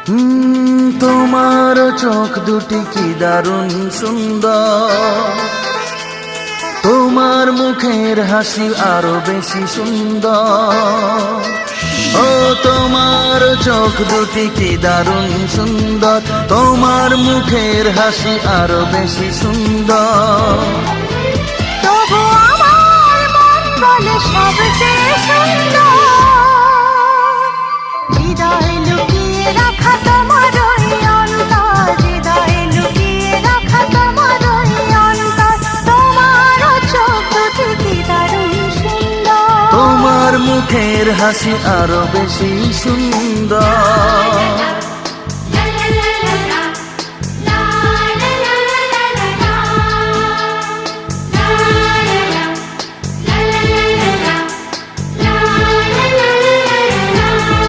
তোমার চোখ দুটি কি দারুণ সুন্দর, তোমার মুখের হাসি আরো বেশি সুন্দর। ও তোমার চোখ দুটি কি দারুণ সুন্দর, তোমার মুখের হাসি আরো বেশি সুন্দর। তবু আমার মন বলে সবচেয়ে সুন্দর, হৃদয়ে লুকিয়ে রাখা তোমার ওই অন্তর, হৃদয়ে লুকিয়ে রাখা তোমার ওই অন্তর। তোমার চোখ দুটি কি দারুণ সুন্দর, তোমার মুখের হাসি আরো বেশি সুন্দর।